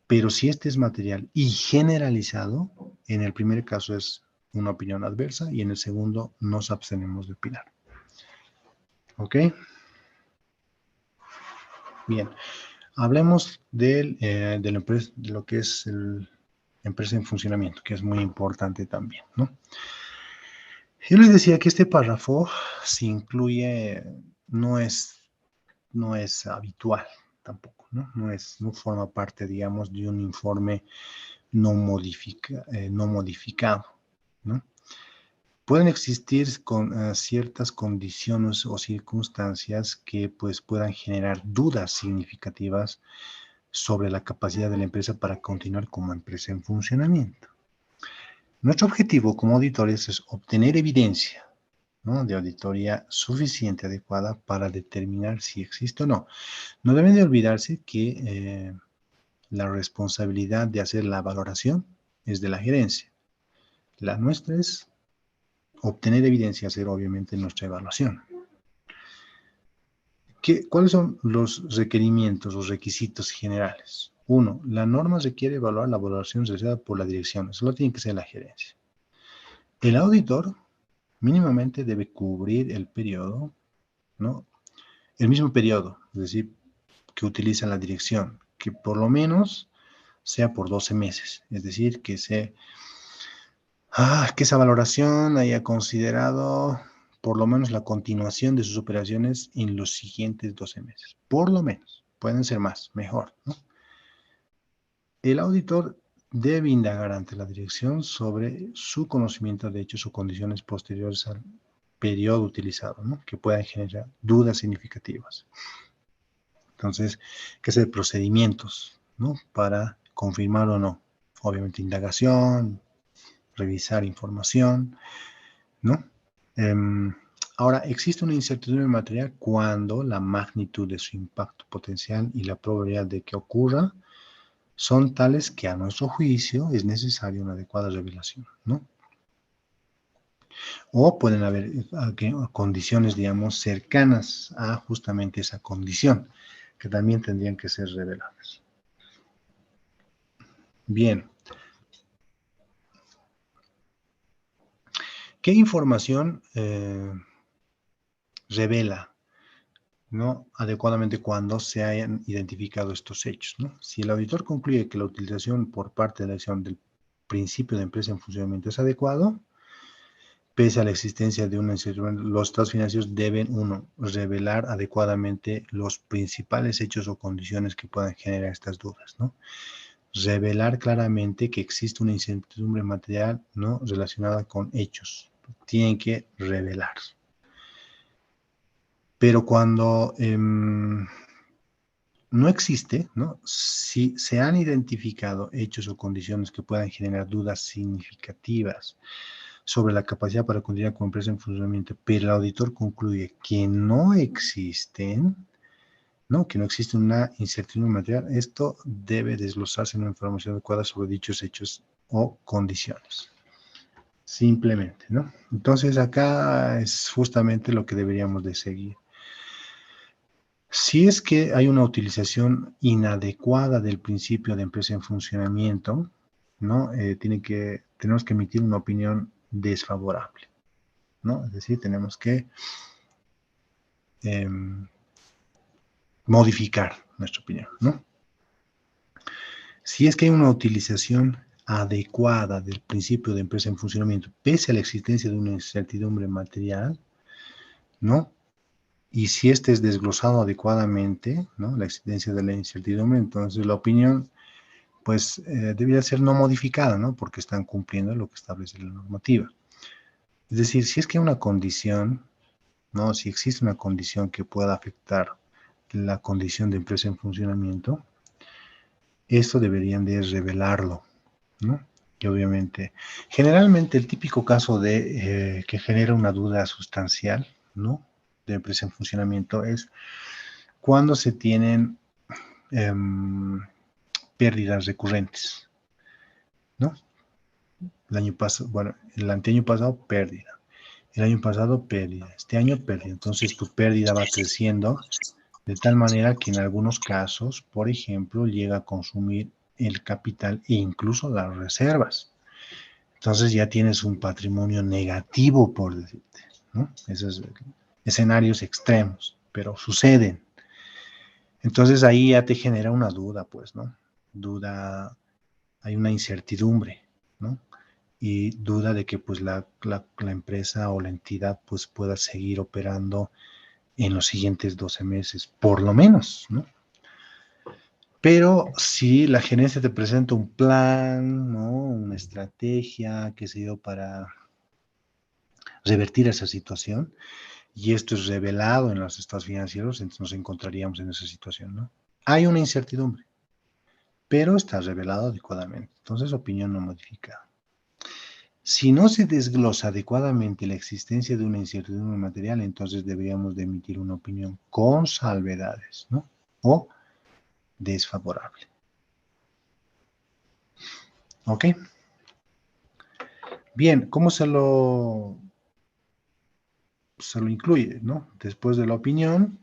[SPEAKER 1] Pero si este es material y generalizado, en el primer caso es una opinión adversa y en el segundo nos abstenemos de opinar. ¿Ok? Bien, hablemos de lo que es la empresa en funcionamiento, que es muy importante también, ¿no? Yo les decía que este párrafo se incluye, no es habitual tampoco, ¿no? No forma parte, digamos, de un informe no modificado, ¿no? Pueden existir ciertas condiciones o circunstancias que pues puedan generar dudas significativas sobre la capacidad de la empresa para continuar como empresa en funcionamiento. Nuestro objetivo como auditores es obtener evidencia, ¿no?, de auditoría suficiente, adecuada para determinar si existe o no. No deben de olvidarse que la responsabilidad de hacer la valoración es de la gerencia. La nuestra es obtener evidencia, hacer obviamente nuestra evaluación. ¿Cuáles son los requerimientos, los requisitos generales? 1. La norma requiere evaluar la valoración realizada por la dirección. Eso lo tiene que ser la gerencia. El auditor mínimamente debe cubrir el periodo, ¿no?, el mismo periodo, es decir, que utiliza la dirección, que por lo menos sea por 12 meses, es decir, que esa valoración haya considerado por lo menos la continuación de sus operaciones en los siguientes 12 meses. Por lo menos. Pueden ser más, mejor, ¿no? El auditor debe indagar ante la dirección sobre su conocimiento de hechos o condiciones posteriores al periodo utilizado, ¿no?, que puedan generar dudas significativas. Entonces, que hacer procedimientos, ¿no?, para confirmar o no. Obviamente, indagación, revisar información, ¿no? Ahora, existe una incertidumbre material cuando la magnitud de su impacto potencial y la probabilidad de que ocurra son tales que a nuestro juicio es necesaria una adecuada revelación, ¿no? O pueden haber condiciones, digamos, cercanas a justamente esa condición, que también tendrían que ser reveladas. Bien. ¿Qué información revela, ¿no?, adecuadamente cuando se hayan identificado estos hechos, ¿no? Si el auditor concluye que la utilización por parte de la acción del principio de empresa en funcionamiento es adecuado, pese a la existencia de una incertidumbre, los estados financieros deben, 1, revelar adecuadamente los principales hechos o condiciones que puedan generar estas dudas, ¿no? Revelar claramente que existe una incertidumbre material, ¿no?, relacionada con hechos. Tienen que revelar. Pero cuando no existe, ¿no?, si se han identificado hechos o condiciones que puedan generar dudas significativas sobre la capacidad para continuar como empresa en funcionamiento, pero el auditor concluye que no existen, ¿no?, que no existe una incertidumbre material, esto debe desglosarse en una información adecuada sobre dichos hechos o condiciones. Simplemente, ¿no? Entonces, acá es justamente lo que deberíamos de seguir. Si es que hay una utilización inadecuada del principio de empresa en funcionamiento, ¿no?, tenemos que emitir una opinión desfavorable, ¿no? Es decir, tenemos que modificar nuestra opinión, ¿no? Si es que hay una utilización adecuada del principio de empresa en funcionamiento, pese a la existencia de una incertidumbre material, ¿no?, y si este es desglosado adecuadamente, ¿no?, la existencia de la incertidumbre, entonces la opinión, pues, debería ser no modificada, ¿no?, porque están cumpliendo lo que establece la normativa. Es decir, si es que hay una condición, ¿no?, si existe una condición que pueda afectar la condición de empresa en funcionamiento, esto deberían de revelarlo, ¿no? Y obviamente, generalmente el típico caso de que genera una duda sustancial, ¿no?, de empresa en funcionamiento es cuando se tienen pérdidas recurrentes, ¿no? El año pasado, bueno, el anteaño pasado, pérdida. El año pasado, pérdida. Este año, pérdida. Entonces, tu pérdida va creciendo de tal manera que en algunos casos, por ejemplo, llega a consumir el capital e incluso las reservas. Entonces ya tienes un patrimonio negativo, por decirte, ¿no? Esos escenarios extremos, pero suceden. Entonces ahí ya te genera una duda, pues, ¿no? Duda, hay una incertidumbre, ¿no? Y duda de que pues la empresa o la entidad pues pueda seguir operando en los siguientes 12 meses, por lo menos, ¿no? Pero si la gerencia te presenta un plan, ¿no? Una estrategia, qué sé yo, para revertir esa situación, y esto es revelado en los estados financieros, entonces nos encontraríamos en esa situación, ¿no? Hay una incertidumbre, pero está revelado adecuadamente. Entonces, opinión no modificada. Si no se desglosa adecuadamente la existencia de una incertidumbre material, entonces deberíamos de emitir una opinión con salvedades, ¿no? O desfavorable. ¿Ok? Bien, ¿cómo se lo incluye, ¿no? Después de la opinión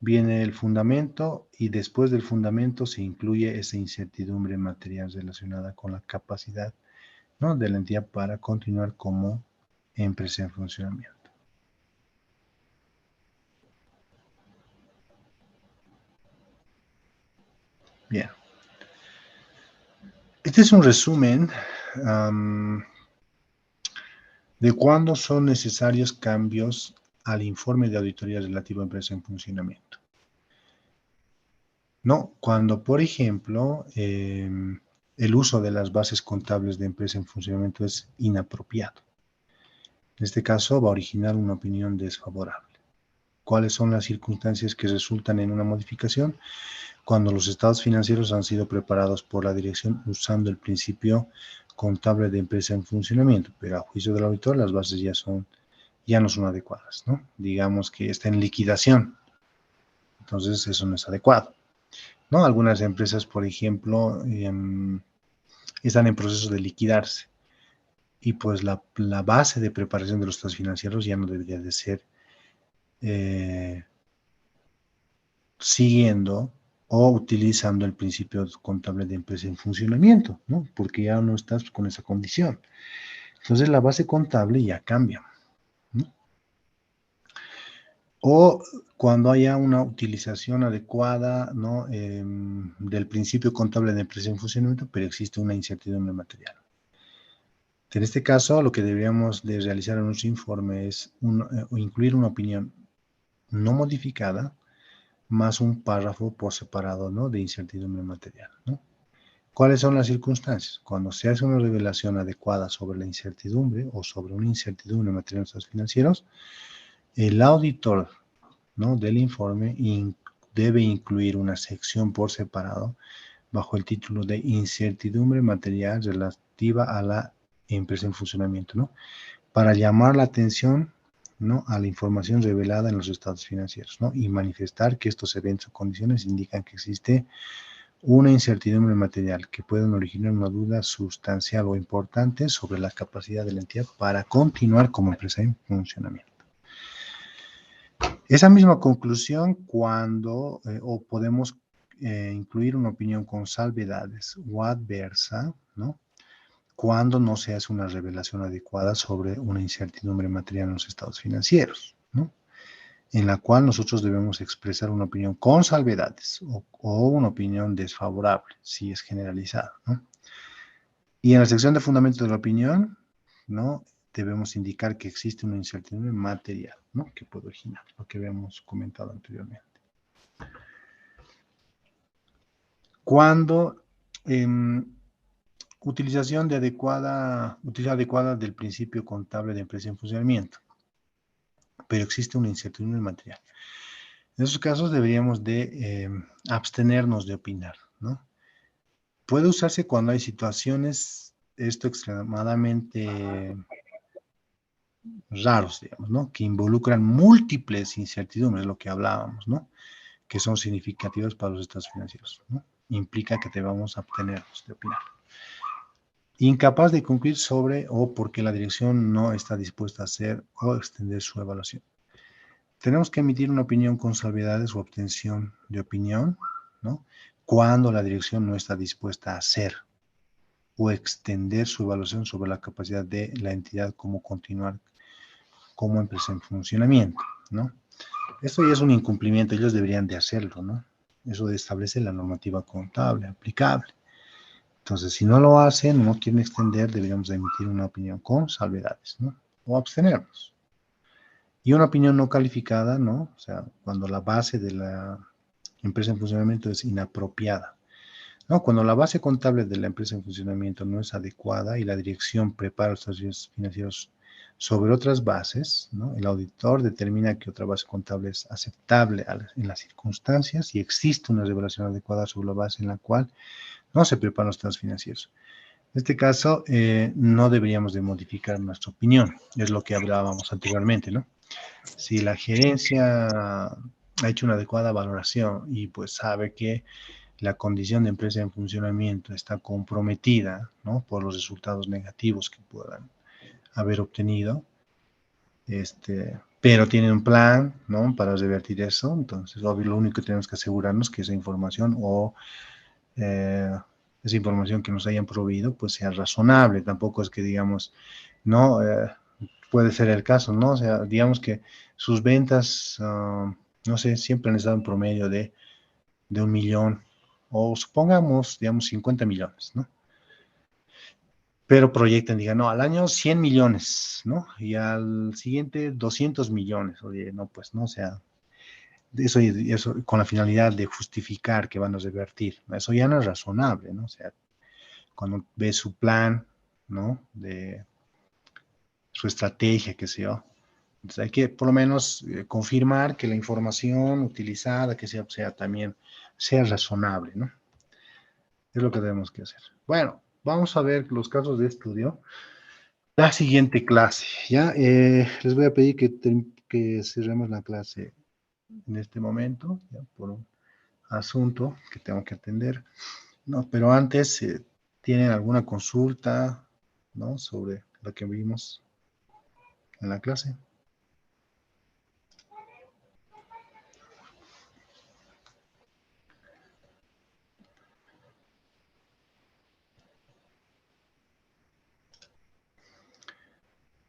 [SPEAKER 1] viene el fundamento y después del fundamento se incluye esa incertidumbre material relacionada con la capacidad, ¿no?, de la entidad para continuar como empresa en funcionamiento. Bien. Este es un resumen de cuándo son necesarios cambios al informe de auditoría relativo a empresa en funcionamiento. No, cuando, por ejemplo, el uso de las bases contables de empresa en funcionamiento es inapropiado. En este caso, va a originar una opinión desfavorable. ¿Cuáles son las circunstancias que resultan en una modificación? Cuando los estados financieros han sido preparados por la dirección usando el principio contable de empresa en funcionamiento, pero a juicio del auditor las bases ya no son adecuadas, ¿no? Digamos que está en liquidación, entonces eso no es adecuado, ¿no? Algunas empresas, por ejemplo, están en proceso de liquidarse y pues la base de preparación de los estados financieros ya no debería de ser eh, siguiendo o utilizando el principio contable de empresa en funcionamiento, ¿no? Porque ya no estás con esa condición. Entonces la base contable ya cambia, ¿no? O cuando haya una utilización adecuada, ¿no?, del principio contable de empresa en funcionamiento, pero existe una incertidumbre material. En este caso, lo que deberíamos de realizar en nuestro informe es incluir una opinión no modificada más un párrafo por separado, ¿no?, de incertidumbre material, ¿no? ¿Cuáles son las circunstancias? Cuando se hace una revelación adecuada sobre la incertidumbre o sobre una incertidumbre material en los estados financieros, el auditor, ¿no?, del informe debe incluir una sección por separado bajo el título de incertidumbre material relativa a la empresa en funcionamiento, ¿no?, para llamar la atención, ¿no?, a la información revelada en los estados financieros, ¿no?, y manifestar que estos eventos o condiciones indican que existe una incertidumbre material que pueden originar una duda sustancial o importante sobre la capacidad de la entidad para continuar como empresa en funcionamiento. Esa misma conclusión o podemos incluir una opinión con salvedades o adversa, ¿no?, cuando no se hace una revelación adecuada sobre una incertidumbre material en los estados financieros, ¿no?, en la cual nosotros debemos expresar una opinión con salvedades o una opinión desfavorable, si es generalizada, ¿no? Y en la sección de fundamento de la opinión, ¿no?, debemos indicar que existe una incertidumbre material, ¿no?, que puede originar, lo que habíamos comentado anteriormente. Cuando utilización adecuada del principio contable de empresa en funcionamiento, pero existe una incertidumbre material. En esos casos deberíamos de abstenernos de opinar, ¿no? Puede usarse cuando hay situaciones, esto extremadamente raros, digamos, ¿no?, que involucran múltiples incertidumbres, lo que hablábamos, ¿no?, que son significativas para los estados financieros, ¿no? Implica que debamos abstenernos de opinar. Incapaz de cumplir sobre o porque la dirección no está dispuesta a hacer o extender su evaluación. Tenemos que emitir una opinión con salvedades o abstención de opinión, ¿no?, cuando la dirección no está dispuesta a hacer o extender su evaluación sobre la capacidad de la entidad como continuar como empresa en funcionamiento, ¿no? Esto ya es un incumplimiento, ellos deberían de hacerlo, ¿no? Eso establece la normativa contable aplicable. Entonces, si no lo hacen, no quieren extender, deberíamos de emitir una opinión con salvedades, ¿no? O abstenernos. Y una opinión no calificada, ¿no? O sea, cuando la base de la empresa en funcionamiento es inapropiada. No, cuando la base contable de la empresa en funcionamiento no es adecuada y la dirección prepara los estados financieros sobre otras bases, ¿no? El auditor determina que otra base contable es aceptable en las circunstancias y existe una revelación adecuada sobre la base en la cual no se preparan los estados financieros. En este caso, no deberíamos de modificar nuestra opinión, es lo que hablábamos anteriormente, ¿no? Si la gerencia ha hecho una adecuada valoración y pues sabe que la condición de empresa en funcionamiento está comprometida, ¿no? Por los resultados negativos que puedan haber obtenido, pero tienen un plan, ¿no? Para revertir eso. Entonces, obvio, lo único que tenemos que asegurarnos que esa información o esa información que nos hayan proveído, pues sea razonable. Tampoco es que digamos, no, puede ser el caso, ¿no? O sea, digamos que sus ventas, no sé, siempre han estado en promedio de 1 millón, o supongamos, digamos, 50 millones, ¿no? Pero proyectan, digan, no, al año 100 millones, ¿no? Y al siguiente 200 millones. Oye, no, pues, no, o sea, eso con la finalidad de justificar que van a revertir. Eso ya no es razonable, ¿no? O sea, cuando ves su plan, ¿no? De su estrategia, qué sé yo. Entonces hay que por lo menos confirmar que la información utilizada, que sea también, sea razonable, ¿no? Es lo que tenemos que hacer. Bueno, vamos a ver los casos de estudio. La siguiente clase, ¿ya? Les voy a pedir que cerremos la clase en este momento, ¿ya? Por un asunto que tengo que atender. No, pero antes, ¿tienen alguna consulta, ¿no? Sobre lo que vimos en la clase?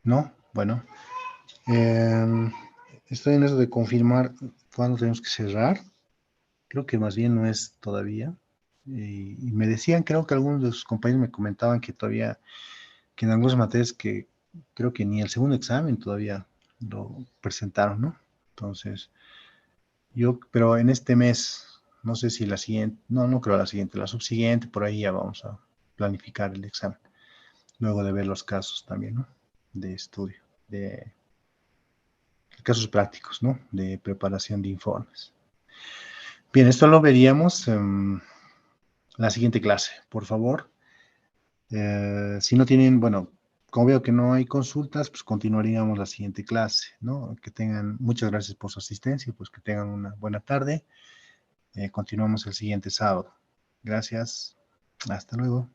[SPEAKER 1] ¿No? Bueno, eh, estoy en eso de confirmar cuándo tenemos que cerrar. Creo que más bien no es todavía. Y me decían, creo que algunos de sus compañeros me comentaban que todavía, que en algunas materias que creo que ni el segundo examen todavía lo presentaron, ¿no? Entonces, pero en este mes, no sé si la siguiente, no creo la siguiente, la subsiguiente, por ahí ya vamos a planificar el examen, luego de ver los casos también, ¿no? De estudio, de casos prácticos, ¿no? De preparación de informes. Bien, esto lo veríamos en la siguiente clase, por favor. Si no tienen, bueno, como veo que no hay consultas, pues continuaríamos la siguiente clase, ¿no? Que tengan, muchas gracias por su asistencia, pues que tengan una buena tarde. Continuamos el siguiente sábado. Gracias. Hasta luego.